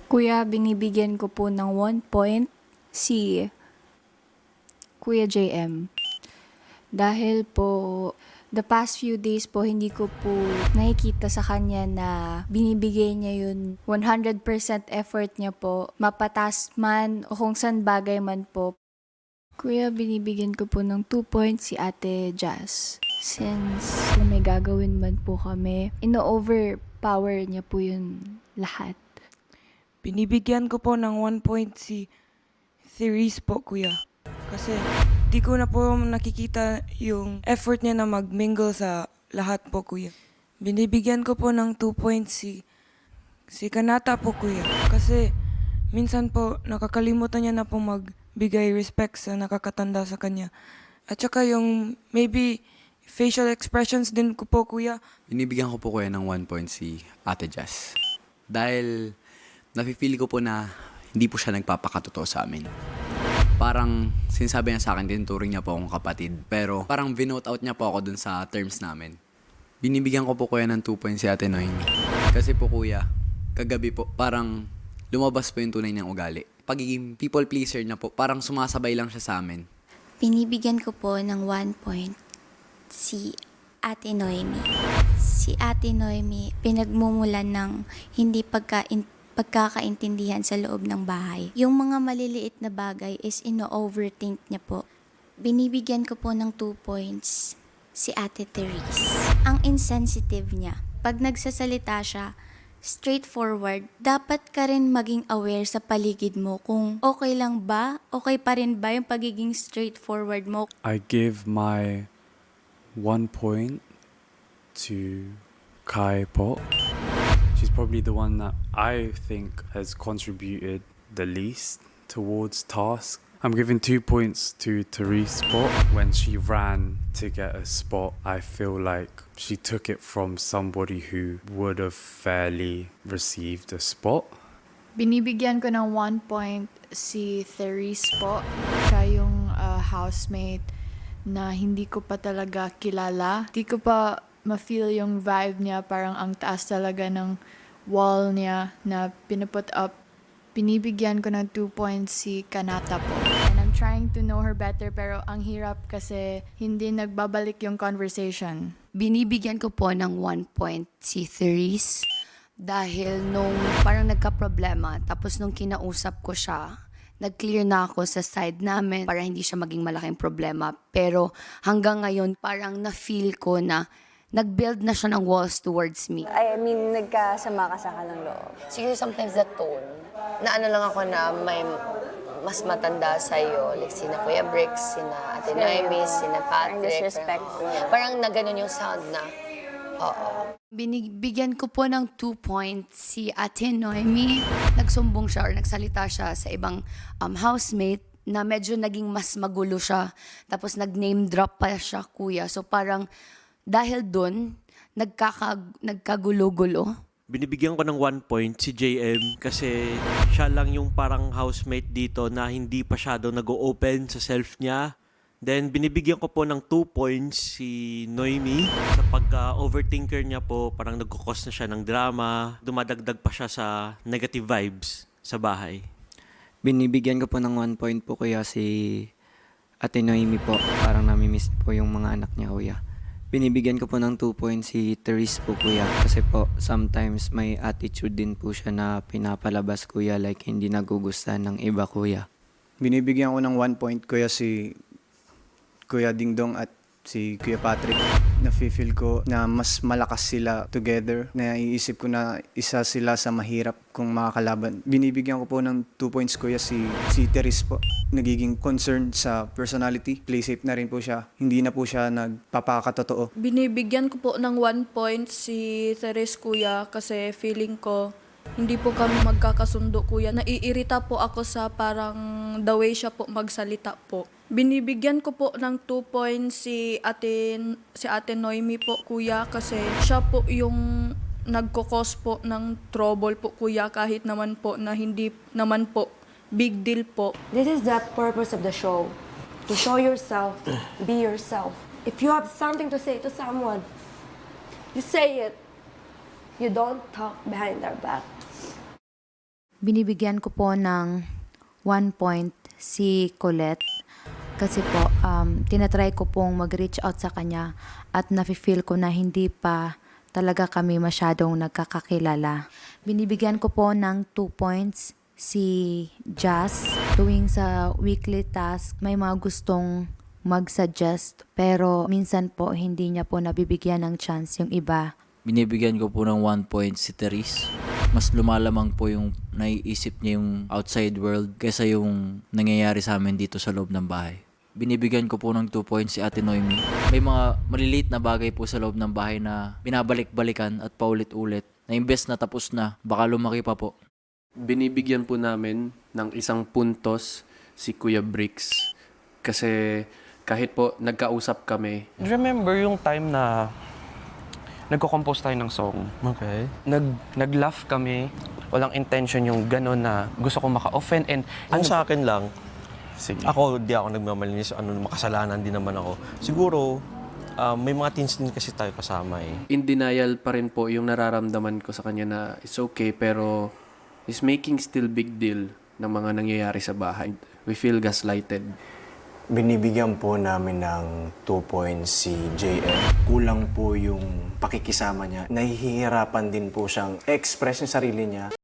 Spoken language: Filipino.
Kuya, binibigyan ko po ng 1 point si Kuya JM. Dahil po, the past few days po, hindi ko po nakikita sa kanya na binibigay niya yun 100% effort niya po. Mapatas man o kung saan bagay man po. Kuya, binibigyan ko po ng 2 points si Ate Jazz. Since kung may gagawin man po kami, ino-overpower niya po yun lahat. Binibigyan ko po ng 1 point si Therese po, kuya. Kasi di ko na po nakikita yung effort niya na mag-mingle sa lahat po, kuya. Binibigyan ko po ng 2 points si Kanata po, kuya. Kasi minsan po nakakalimutan niya na po magbigay respect sa nakakatanda sa kanya. At saka yung maybe facial expressions din ko po, kuya. Binibigyan ko po kuya ng 1 point si Ate Jazz. Dahil nafe-feel ko po na hindi po siya nagpapakatotoo sa amin. Parang sinasabi niya sa akin, tinuturing niya po akong kapatid. Pero parang vinote out niya po ako dun sa terms namin. Binibigyan ko po kuya ng 2 points si Ate Noemi. Kasi po kuya, kagabi po parang lumabas po yung tunay niyang ugali. Pagiging people pleaser niya po, parang sumasabay lang siya sa amin. Binibigyan ko po ng 1 point si Ate Noemi. Si Ate Noemi, pinagmumulan ng hindi pagkakaintindihan sa loob ng bahay. Yung mga maliliit na bagay is ino-overthink niya po. Binibigyan ko po ng 2 points si Ate Therese. Ang insensitive niya. Pag nagsasalita siya, straightforward, dapat ka rin maging aware sa paligid mo kung okay lang ba, okay pa rin ba yung pagiging straightforward mo. I give my 1 point to Kai Po. She's probably the one that I think has contributed the least towards task. I'm giving 2 points to Therese Spot. When she ran to get a spot, I feel like she took it from somebody who would have fairly received a spot. Binibigyan ko ng 1 point si Therese po. Siya yung housemate na hindi ko pa talaga kilala. Hindi ko pa ma-feel yung vibe niya. Parang ang taas talaga ng wall niya na pinaput up. Binibigyan ko ng 2 points si Kanata po. And I'm trying to know her better pero ang hirap kasi hindi nagbabalik yung conversation. Binibigyan ko po ng 1 point si Therese dahil nung parang nagka-problema tapos nung kinausap ko siya, nag-clear na ako sa side namin para hindi siya maging malaking problema. Pero hanggang ngayon parang na-feel ko na nag-build na siya ng walls towards me. I mean, nagkasama ka sa kanang loob. Siguro sometimes the tone, na ano lang ako na may mas matanda sa'yo, like sina Kuya Bricks, sina Ate Noemi, sina Patrick. Disrespectful. Parang na ganun yung sound na, oo. Binibigyan ko po ng 2 points si Ate Noemi. Nagsumbong siya or nagsalita siya sa ibang housemate na medyo naging mas magulo siya. Tapos nag-name drop pa siya, kuya. So parang dahil doon, nagkagulo-gulo. Binibigyan ko ng 1 point si JM kasi siya lang yung parang housemate dito na hindi pasyado nag-o-open sa self niya. Then binibigyan ko po ng 2 points si Noemi sa pagka-overthinker niya po. Parang nagkukos na siya ng drama. Dumadagdag pa siya sa negative vibes sa bahay. Binibigyan ko po ng 1 point po kuya si Ate Noemi po. Parang namimiss po yung mga anak niya kuya. Binibigyan ko po ng 2 points si Therese po kuya. Kasi po sometimes may attitude din po siya na pinapalabas kuya like hindi nagugustuhan ng iba kuya. Binibigyan ko ng 1 point kuya si Kuya Dingdong at si Kuya Patrick. Nafe-feel ko na mas malakas sila together. Naiisip ko na isa sila sa mahirap kung makakalaban. Binibigyan ko po ng 2 points kuya si Therese po. Nagiging concerned sa personality. Play safe na rin po siya. Hindi na po siya nagpapakatotoo. Binibigyan ko po ng 1 point si Therese kuya kasi feeling ko hindi po kami magkakasundo kuya. Naiirita po ako sa parang the way siya po magsalita po. Binibigyan ko po ng 2 points si Ate Noemi po kuya kasi siya po yung nagkukos po ng trouble po kuya kahit naman po na hindi naman po big deal po. This is the purpose of the show. To show yourself, be yourself. If you have something to say to someone, you say it. You don't talk behind their back. Binibigyan ko po ng 1 point si Colette kasi po tinatry ko pong mag-reach out sa kanya at nafe-feel ko na hindi pa talaga kami masyadong nagkakakilala. Binibigyan ko po ng 2 points si Jazz. Tuwing sa weekly task, may mga gustong mag-suggest pero minsan po hindi niya po nabibigyan ng chance yung iba. Binibigyan ko po ng 1 point si Therese. Mas lumalamang po yung naiisip niya yung outside world kaysa yung nangyayari sa amin dito sa loob ng bahay. Binibigyan ko po ng 2 points si Ate Noemi. May mga maliliit na bagay po sa loob ng bahay na binabalik-balikan at paulit-ulit na imbes na tapos na, baka lumaki pa po. Binibigyan po namin ng 1 puntos si Kuya Bricks kasi kahit po nagkausap kami. Remember yung time na nagko-compose tayo ng song? Okay. Nag-laugh kami. Walang intention yung gano'n na gusto ko maka-offend. And Ang sa akin lang, sige. ako di ako nagmamalinis, makasalanan din naman ako. Siguro, may mga teens din kasi tayo kasama eh. In denial pa rin po yung nararamdaman ko sa kanya na it's okay pero is making still big deal ng mga nangyayari sa bahay. We feel gaslighted. Binibigyan po namin ng 2 points si JM. Kulang po yung pakikisama niya. Nahihirapan din po siyang express yung sarili niya.